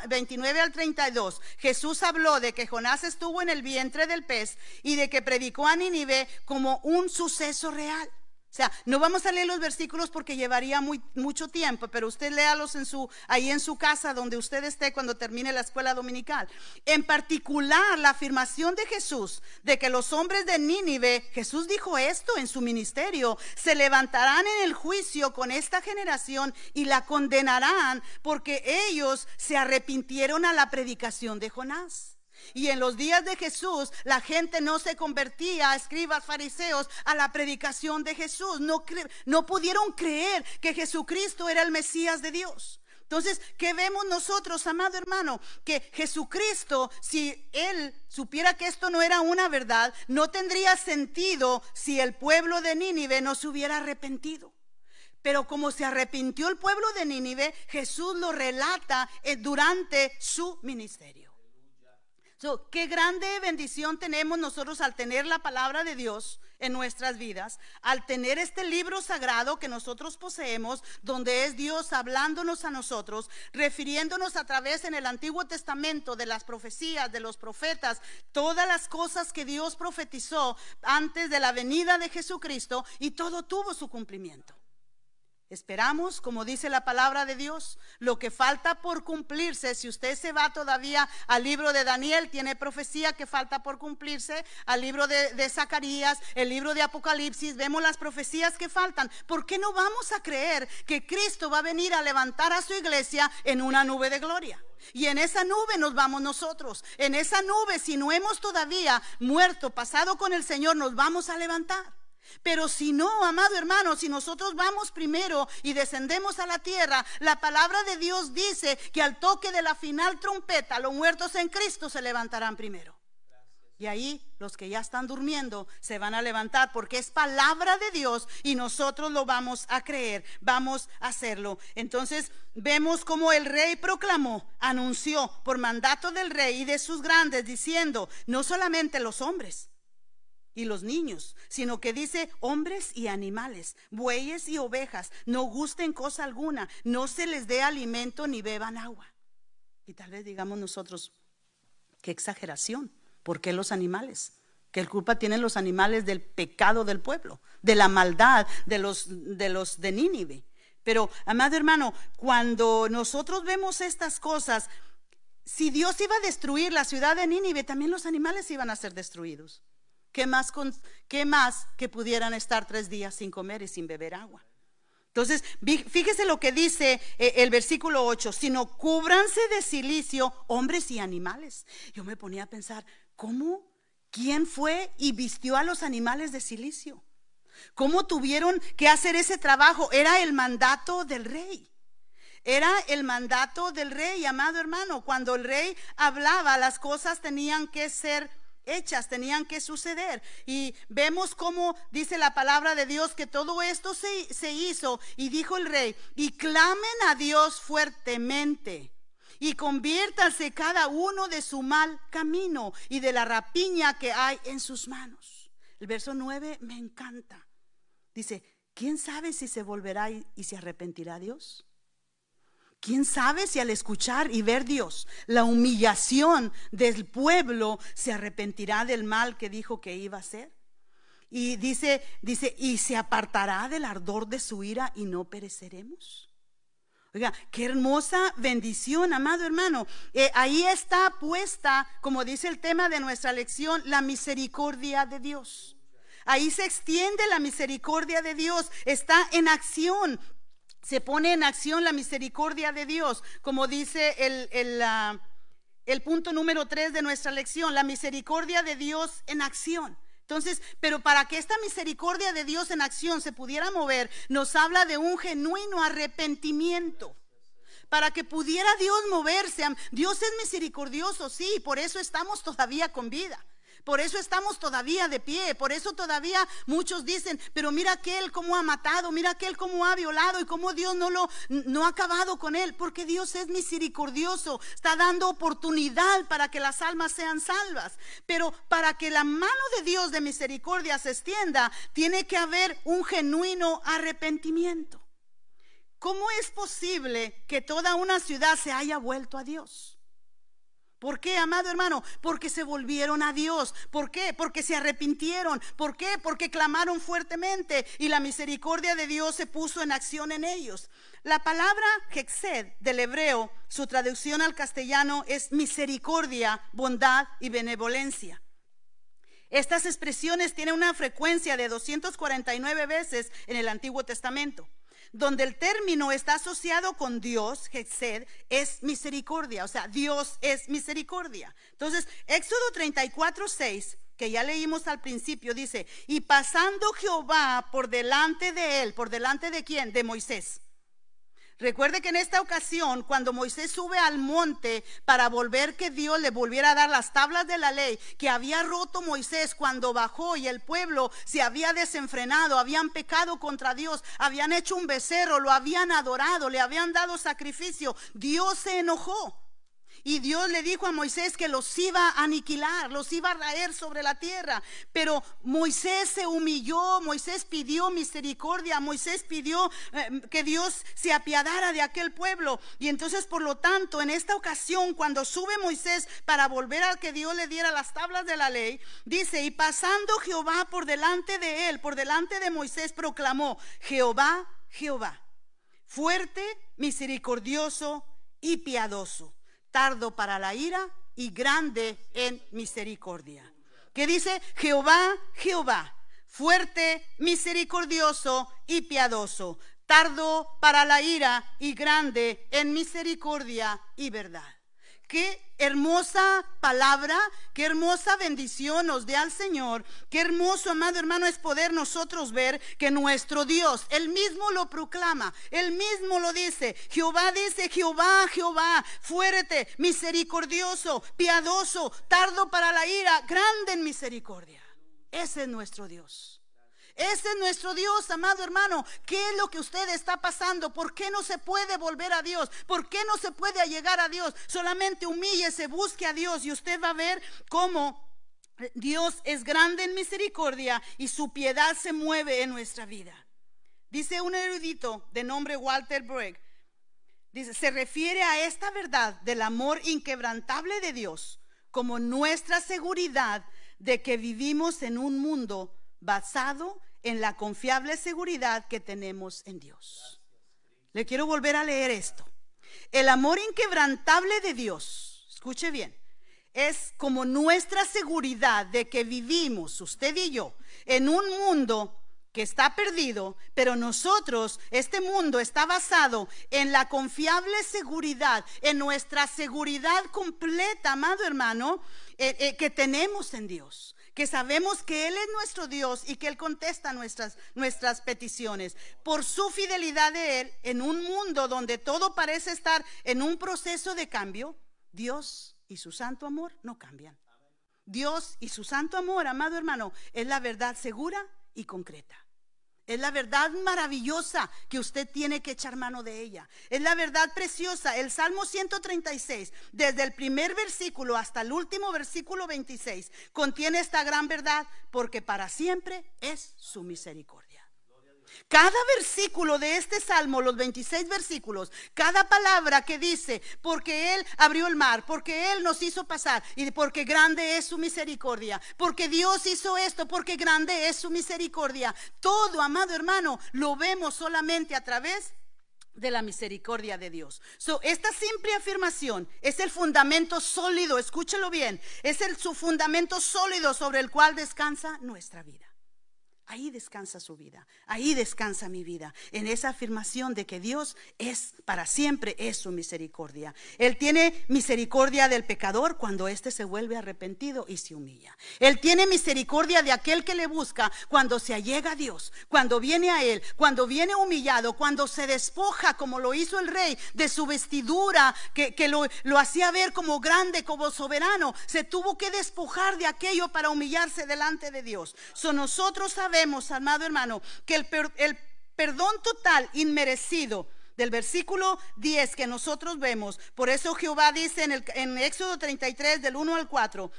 29 al 32, Jesús habló de que Jonás estuvo en el vientre del pez y de que predicó a Nínive como un suceso real. O sea, no vamos a leer los versículos porque llevaría mucho tiempo, pero usted léalos ahí en su casa donde usted esté cuando termine la escuela dominical. En particular, la afirmación de Jesús de que los hombres de Nínive, Jesús dijo esto en su ministerio, se levantarán en el juicio con esta generación y la condenarán porque ellos se arrepintieron a la predicación de Jonás. Y en los días de Jesús, la gente no se convertía, escribas, fariseos, a la predicación de Jesús. No pudieron creer que Jesucristo era el Mesías de Dios. Entonces, ¿qué vemos nosotros, amado hermano? Que Jesucristo, si Él supiera que esto no era una verdad, no tendría sentido si el pueblo de Nínive no se hubiera arrepentido. Pero como se arrepintió el pueblo de Nínive, Jesús lo relata durante su ministerio. Qué grande bendición tenemos nosotros al tener la palabra de Dios en nuestras vidas, al tener este libro sagrado que nosotros poseemos, donde es Dios hablándonos a nosotros, refiriéndonos a través en el Antiguo Testamento de las profecías, de los profetas, todas las cosas que Dios profetizó antes de la venida de Jesucristo, y todo tuvo su cumplimiento. Esperamos, como dice la palabra de Dios, lo que falta por cumplirse. Si usted se va todavía al libro de Daniel, tiene profecía que falta por cumplirse. Al libro de Zacarías, el libro de Apocalipsis, vemos las profecías que faltan. ¿Por qué no vamos a creer que Cristo va a venir a levantar a su iglesia en una nube de gloria? Y en esa nube nos vamos nosotros. En esa nube, si no hemos todavía muerto, pasado con el Señor, nos vamos a levantar. Pero si no, amado hermano, si nosotros vamos primero y descendemos a la tierra, la palabra de Dios dice que al toque de la final trompeta, los muertos en Cristo se levantarán primero. Y ahí los que ya están durmiendo se van a levantar, porque es palabra de Dios y nosotros lo vamos a creer, vamos a hacerlo. Entonces vemos como el rey proclamó, anunció por mandato del rey y de sus grandes, diciendo, no solamente los hombres y los niños, sino que dice hombres y animales, bueyes y ovejas, no gusten cosa alguna, no se les dé alimento ni beban agua. Y tal vez digamos nosotros, qué exageración, ¿por qué los animales? ¿Qué culpa tienen los animales del pecado del pueblo, de la maldad de los de Nínive? Pero, amado hermano, cuando nosotros vemos estas cosas, si Dios iba a destruir la ciudad de Nínive, también los animales iban a ser destruidos. ¿Qué más que pudieran estar 3 días sin comer y sin beber agua? Entonces, fíjese lo que dice el versículo 8, sino cúbranse de cilicio hombres y animales. Yo me ponía a pensar, ¿cómo? ¿Quién fue y vistió a los animales de cilicio? ¿Cómo tuvieron que hacer ese trabajo? Era el mandato del rey. Era el mandato del rey, amado hermano. Cuando el rey hablaba, las cosas tenían que ser hechas, tenían que suceder. Y vemos cómo dice la palabra de Dios que todo esto se hizo. Y dijo el rey, y clamen a Dios fuertemente, y conviértanse cada uno de su mal camino y de la rapiña que hay en sus manos. El verso 9 me encanta. Dice, ¿quién sabe si se volverá y se arrepentirá Dios? ¿Quién sabe si al escuchar y ver Dios la humillación del pueblo se arrepentirá del mal que dijo que iba a hacer? Y dice, y se apartará del ardor de su ira y no pereceremos. Oiga, qué hermosa bendición, amado hermano. Ahí está puesta, como dice el tema de nuestra lección, la misericordia de Dios. Ahí se extiende la misericordia de Dios, está en acción. Se pone en acción la misericordia de Dios, como dice el punto número 3 de nuestra lección, la misericordia de Dios en acción. Entonces, pero para que esta misericordia de Dios en acción se pudiera mover, nos habla de un genuino arrepentimiento. Para que pudiera Dios moverse, Dios es misericordioso, sí, por eso estamos todavía con vida. Por eso estamos todavía de pie, por eso todavía muchos dicen, pero mira aquel cómo ha matado, mira aquel cómo ha violado y cómo Dios no ha acabado con él, porque Dios es misericordioso, está dando oportunidad para que las almas sean salvas. Pero para que la mano de Dios de misericordia se extienda, tiene que haber un genuino arrepentimiento. ¿Cómo es posible que toda una ciudad se haya vuelto a Dios? ¿Por qué, amado hermano? Porque se volvieron a Dios. ¿Por qué? Porque se arrepintieron. ¿Por qué? Porque clamaron fuertemente y la misericordia de Dios se puso en acción en ellos. La palabra Hesed del hebreo, su traducción al castellano es misericordia, bondad y benevolencia. Estas expresiones tienen una frecuencia de 249 veces en el Antiguo Testamento. donde el término está asociado con Dios, Hesed, es misericordia, o sea, Dios es misericordia. Entonces, Éxodo 34:6, que ya leímos al principio, dice, y pasando Jehová por delante de él, ¿por delante de quién? De Moisés. Recuerde que en esta ocasión, cuando Moisés sube al monte para volver que Dios le volviera a dar las tablas de la ley que había roto Moisés cuando bajó y el pueblo se había desenfrenado, habían pecado contra Dios, habían hecho un becerro, lo habían adorado, le habían dado sacrificio, Dios se enojó. Y Dios le dijo a Moisés que los iba a aniquilar, los iba a raer sobre la tierra. Pero Moisés se humilló, Moisés pidió misericordia, Moisés pidió que Dios se apiadara de aquel pueblo. Y entonces, por lo tanto, en esta ocasión, cuando sube Moisés para volver a que Dios le diera las tablas de la ley, dice, y pasando Jehová por delante de él, por delante de Moisés, proclamó, Jehová, Jehová, fuerte, misericordioso y piadoso, tardo para la ira y grande en misericordia. ¿Qué dice? Jehová, Jehová, fuerte, misericordioso y piadoso, tardo para la ira y grande en misericordia y verdad. Qué hermosa palabra, qué hermosa bendición nos dé al Señor. Qué hermoso, amado hermano, es poder nosotros ver que nuestro Dios, Él mismo lo proclama, Él mismo lo dice. Jehová dice, Jehová, Jehová, fuerte, misericordioso, piadoso, tardo para la ira, grande en misericordia. Ese es nuestro Dios. Ese es nuestro Dios, amado hermano. ¿Qué es lo que usted está pasando? ¿Por qué no se puede volver a Dios? ¿Por qué no se puede allegar a Dios? Solamente humíllese, busque a Dios y usted va a ver cómo Dios es grande en misericordia y su piedad se mueve en nuestra vida. Dice un erudito de nombre Walter Bragg, dice, se refiere a esta verdad del amor inquebrantable de Dios como nuestra seguridad de que vivimos en un mundo basado en la confiable seguridad que tenemos en Dios. Le quiero volver a leer esto. El amor inquebrantable de Dios, escuche bien, es como nuestra seguridad de que vivimos, usted y yo, en un mundo que está perdido, pero nosotros, este mundo está basado en la confiable seguridad, en nuestra seguridad completa, amado hermano, que tenemos en Dios. Que sabemos que Él es nuestro Dios y que Él contesta nuestras peticiones. Por su fidelidad de Él, en un mundo donde todo parece estar en un proceso de cambio, Dios y su santo amor no cambian. Dios y su santo amor, amado hermano, es la verdad segura y concreta. Es la verdad maravillosa que usted tiene que echar mano de ella. Es la verdad preciosa. El Salmo 136, desde el primer versículo hasta el último versículo 26, contiene esta gran verdad, porque para siempre es su misericordia. Cada versículo de este salmo, los 26 versículos, cada palabra que dice, porque Él abrió el mar, porque Él nos hizo pasar, y porque grande es su misericordia, porque Dios hizo esto, porque grande es su misericordia. Todo, amado hermano, lo vemos solamente a través de la misericordia de Dios. Esta simple afirmación es el fundamento sólido, escúchelo bien, es su fundamento sólido sobre el cual descansa nuestra vida. Ahí descansa su vida, ahí descansa mi vida, en esa afirmación de que Dios es para siempre, es su misericordia. Él tiene misericordia del pecador cuando éste se vuelve arrepentido y se humilla. Él tiene misericordia de aquel que le busca cuando se allega a Dios, cuando viene a Él, cuando viene humillado, cuando se despoja como lo hizo el rey de su vestidura que lo hacía ver como grande, como soberano. Se tuvo que despojar de aquello para humillarse delante de Dios. Nosotros sabemos, amado hermano, que el perdón total inmerecido del versículo 10 que nosotros vemos, por eso Jehová dice en Éxodo 33 del 1 al 4,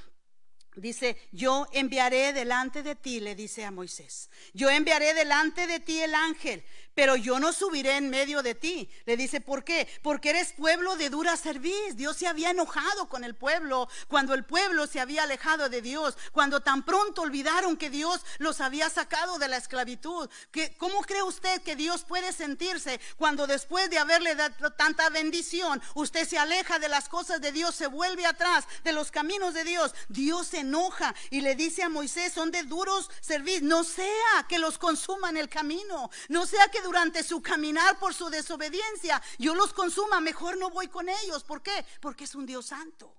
dice, yo enviaré delante de ti, le dice a Moisés, yo enviaré delante de ti el ángel, pero yo no subiré en medio de ti. Le dice, ¿por qué? Porque eres pueblo de dura cerviz. Dios se había enojado con el pueblo cuando el pueblo se había alejado de Dios, cuando tan pronto olvidaron que Dios los había sacado de la esclavitud. ¿Cómo cree usted que Dios puede sentirse cuando después de haberle dado tanta bendición, usted se aleja de las cosas de Dios, se vuelve atrás de los caminos de Dios? Dios se enoja y le dice a Moisés, son de duros cerviz, no sea que los consuman el camino, no sea que durante su caminar por su desobediencia, yo los consuma, mejor no voy con ellos. ¿Por qué? Porque es un Dios santo.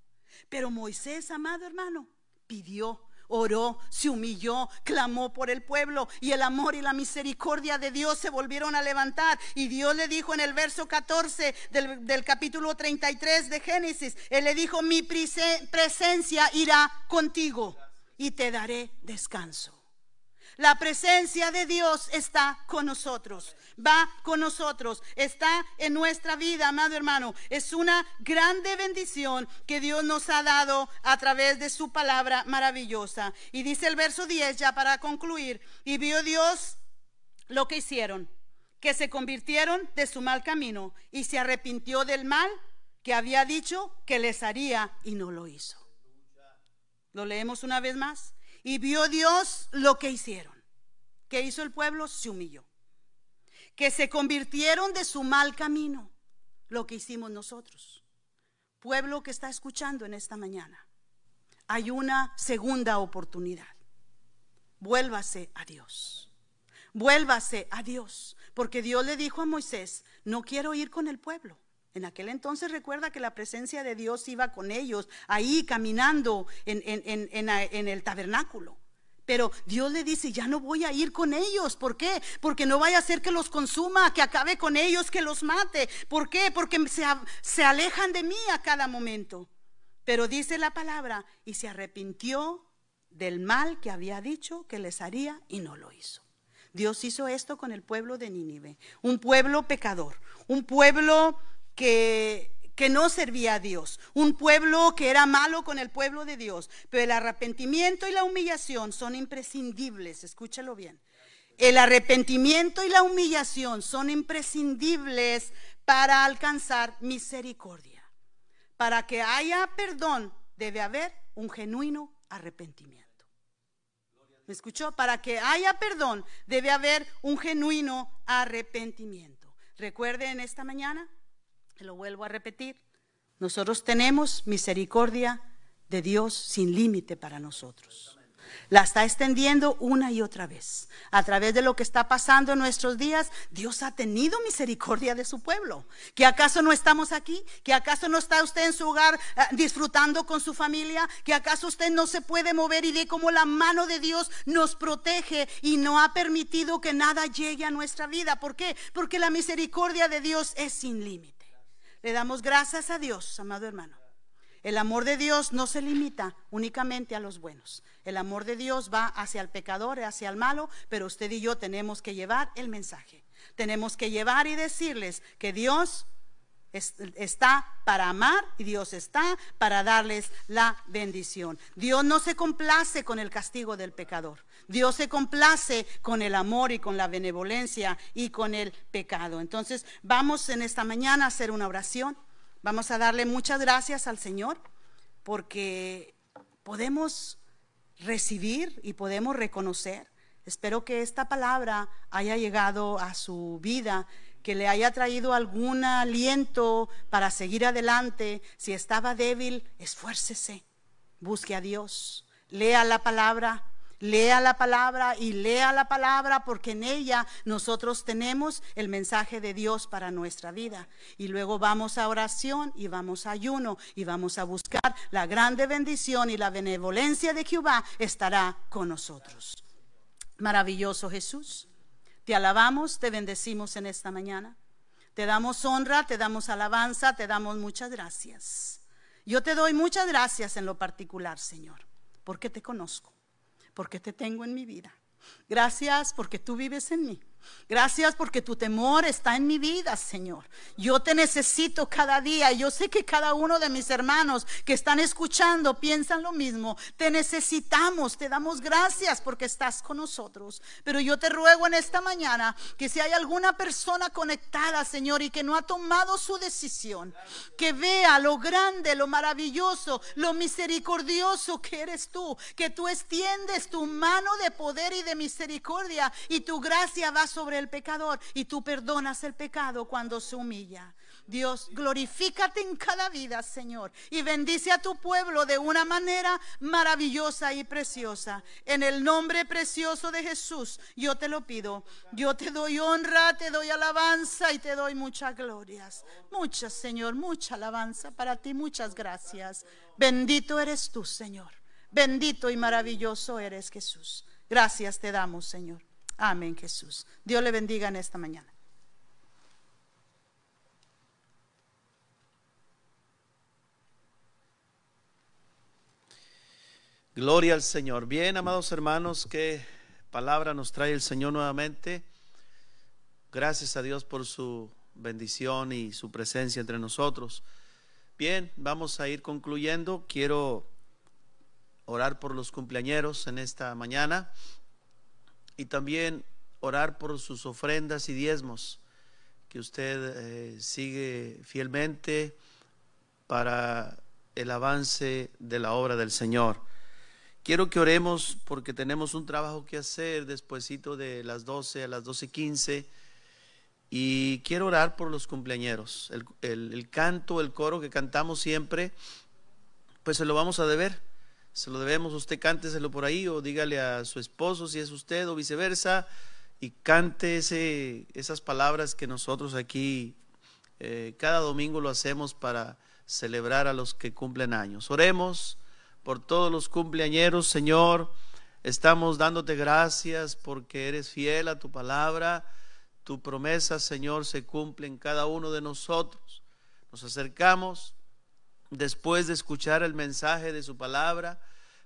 Pero Moisés, amado hermano, pidió, oró, se humilló, clamó por el pueblo, y el amor y la misericordia de Dios se volvieron a levantar. Y Dios le dijo en el verso 14 del capítulo 33 de Génesis, Él le dijo: mi presencia irá contigo y te daré descanso. La presencia de Dios está con nosotros, va con nosotros, está en nuestra vida, amado hermano. Es una grande bendición que Dios nos ha dado a través de su palabra maravillosa. Y dice el verso 10, ya para concluir: y vio Dios lo que hicieron, que se convirtieron de su mal camino, y se arrepintió del mal que había dicho que les haría, y no lo hizo. Lo leemos una vez más. Y vio Dios lo que hicieron. ¿Qué hizo el pueblo? Se humilló. Que se convirtieron de su mal camino. Lo que hicimos nosotros. Pueblo que está escuchando en esta mañana, hay una segunda oportunidad. Vuélvase a Dios. Vuélvase a Dios. Porque Dios le dijo a Moisés: no quiero ir con el pueblo. En aquel entonces recuerda que la presencia de Dios iba con ellos, ahí caminando en el tabernáculo. Pero Dios le dice: ya no voy a ir con ellos. ¿Por qué? Porque no vaya a ser que los consuma, que acabe con ellos, que los mate. ¿Por qué? Porque se alejan de mí a cada momento. Pero dice la palabra: y se arrepintió del mal que había dicho que les haría, y no lo hizo. Dios hizo esto con el pueblo de Nínive, un pueblo pecador, un pueblo que no servía a Dios, un pueblo que era malo con el pueblo de Dios. Pero el arrepentimiento y la humillación son imprescindibles. Escúchalo bien. El arrepentimiento y la humillación son imprescindibles para alcanzar misericordia. Para que haya perdón debe haber un genuino arrepentimiento. ¿Me escuchó? Para que haya perdón debe haber un genuino arrepentimiento. Recuerde en esta mañana, lo vuelvo a repetir, nosotros tenemos misericordia de Dios sin límite para nosotros. La está extendiendo una y otra vez. A través de lo que está pasando en nuestros días, Dios ha tenido misericordia de su pueblo. ¿Que acaso no estamos aquí? ¿Que acaso no está usted en su hogar disfrutando con su familia? ¿Que acaso usted no se puede mover y ve cómo la mano de Dios nos protege y no ha permitido que nada llegue a nuestra vida? ¿Por qué? Porque la misericordia de Dios es sin límite. Le damos gracias a Dios, amado hermano. El amor de Dios no se limita únicamente a los buenos. El amor de Dios va hacia el pecador, hacia el malo, pero usted y yo tenemos que llevar el mensaje. Tenemos que llevar y decirles que Dios está para amar y Dios está para darles la bendición. Dios no se complace con el castigo del pecador. Dios se complace con el amor y con la benevolencia y con el pecado. Entonces vamos en esta mañana a hacer una oración. Vamos a darle muchas gracias al Señor porque podemos recibir y podemos reconocer. Espero que esta palabra haya llegado a su vida, que le haya traído algún aliento para seguir adelante. Si estaba débil, esfuércese, busque a Dios, lea la palabra y lea la palabra, porque en ella nosotros tenemos el mensaje de Dios para nuestra vida. Y luego vamos a oración y vamos a ayuno y vamos a buscar la grande bendición, y la benevolencia de Jehová estará con nosotros. Maravilloso Jesús, te alabamos, te bendecimos en esta mañana. Te damos honra, te damos alabanza, te damos muchas gracias. Yo te doy muchas gracias en lo particular, Señor, porque te conozco, porque te tengo en mi vida. Gracias porque tú vives en mí. Gracias porque tu temor está en mi vida, Señor. Yo te necesito cada día. Yo sé que cada uno de mis hermanos que están escuchando piensan lo mismo. Te necesitamos, te damos gracias porque estás con nosotros. Pero yo te ruego en esta mañana que si hay alguna persona conectada, Señor, y que no ha tomado su decisión, que vea lo grande, lo maravilloso, lo misericordioso que eres tú, que tú extiendes tu mano de poder y de misericordia, y tu gracia va sobre el pecador, y tú perdonas el pecado cuando se humilla. Dios, glorifícate en cada vida, Señor, y bendice a tu pueblo de una manera maravillosa y preciosa. En el nombre precioso de Jesús, yo te lo pido. Yo te doy honra, te doy alabanza y te doy muchas glorias. Muchas, Señor, mucha alabanza para ti, muchas gracias. Bendito eres tú, Señor. Bendito y maravilloso eres, Jesús. Gracias te damos, Señor. Amén, Jesús. Dios le bendiga en esta mañana. Gloria al Señor. Bien, amados hermanos, qué palabra nos trae el Señor nuevamente. Gracias a Dios por su bendición y su presencia entre nosotros. Bien, vamos a ir concluyendo. Quiero orar por los cumpleañeros en esta mañana y también orar por sus ofrendas y diezmos que usted sigue fielmente para el avance de la obra del Señor. Quiero que oremos porque tenemos un trabajo que hacer despuesito de las 12 a las 12:15 y quiero orar por los cumpleañeros. El canto, el coro que cantamos siempre, pues se lo vamos a deber. Se lo debemos, usted cánteselo por ahí o dígale a su esposo si es usted o viceversa y cante esas palabras que nosotros aquí cada domingo lo hacemos para celebrar a los que cumplen años. Oremos por todos los cumpleañeros, Señor. Estamos dándote gracias porque eres fiel a tu palabra. Tu promesa, Señor, se cumple en cada uno de nosotros. Nos acercamos después de escuchar el mensaje de su palabra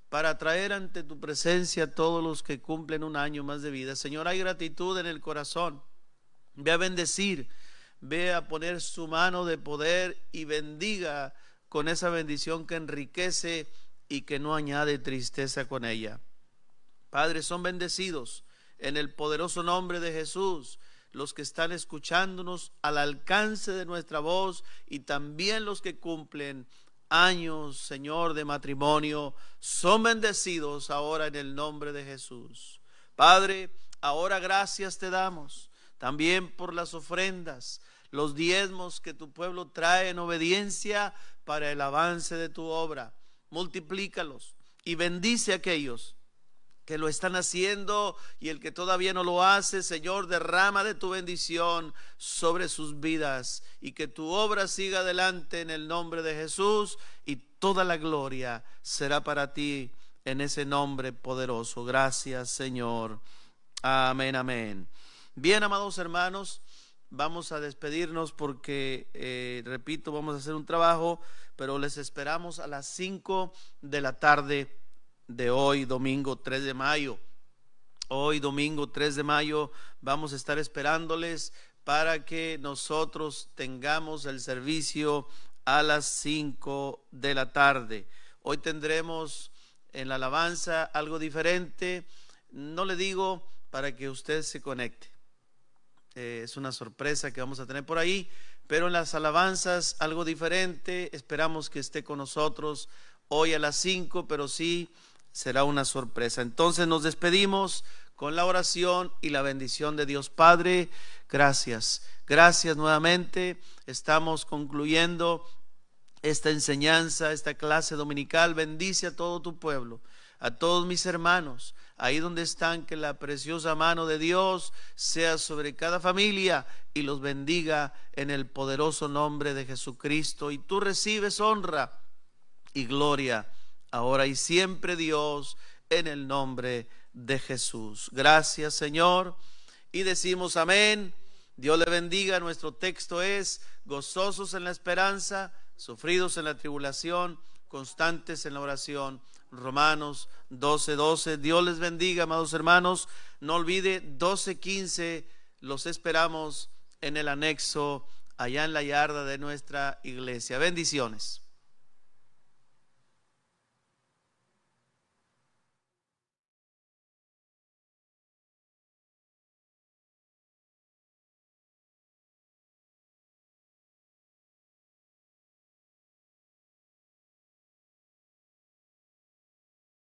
para traer ante tu presencia a todos los que cumplen un año más de vida. Señor, hay gratitud en el corazón. Ve a bendecir, ve a poner su mano de poder y bendiga con esa bendición que enriquece y que no añade tristeza con ella. Padre, son bendecidos en el poderoso nombre de Jesús los que están escuchándonos al alcance de nuestra voz y también los que cumplen años, Señor, de matrimonio, son bendecidos ahora en el nombre de Jesús. Padre, ahora gracias te damos también por las ofrendas, los diezmos que tu pueblo trae en obediencia para el avance de tu obra. Multiplícalos y bendice a aquellos que lo están haciendo y el que todavía no lo hace. Señor, derrama de tu bendición sobre sus vidas y que tu obra siga adelante en el nombre de Jesús y toda la gloria será para ti en ese nombre poderoso. Gracias, Señor. Amén, amén. Bien, amados hermanos, vamos a despedirnos porque, repito, vamos a hacer un trabajo, pero les esperamos a las 5 de la tarde de hoy, domingo 3 de mayo. Hoy, domingo 3 de mayo, vamos a estar esperándoles para que nosotros tengamos el servicio a las 5 de la tarde. Hoy tendremos en la alabanza algo diferente. No le digo para que usted se conecte. Es una sorpresa que vamos a tener por ahí, pero en las alabanzas algo diferente. Esperamos que esté con nosotros hoy a las 5, pero sí será una sorpresa. Entonces nos despedimos con la oración y la bendición de Dios Padre. Gracias, gracias nuevamente. Estamos concluyendo esta enseñanza, esta clase dominical. Bendice a todo tu pueblo, a todos mis hermanos, ahí donde están, que la preciosa mano de Dios sea sobre cada familia y los bendiga en el poderoso nombre de Jesucristo. Y tú recibes honra y gloria ahora y siempre, Dios, en el nombre de Jesús. Gracias, Señor, y decimos amén. Dios le bendiga. Nuestro texto es: gozosos en la esperanza, sufridos en la tribulación, constantes en la oración. Romanos 12:12. Dios les bendiga, amados hermanos. No olvide, 12:15 los esperamos en el anexo allá en la yarda de nuestra iglesia. Bendiciones.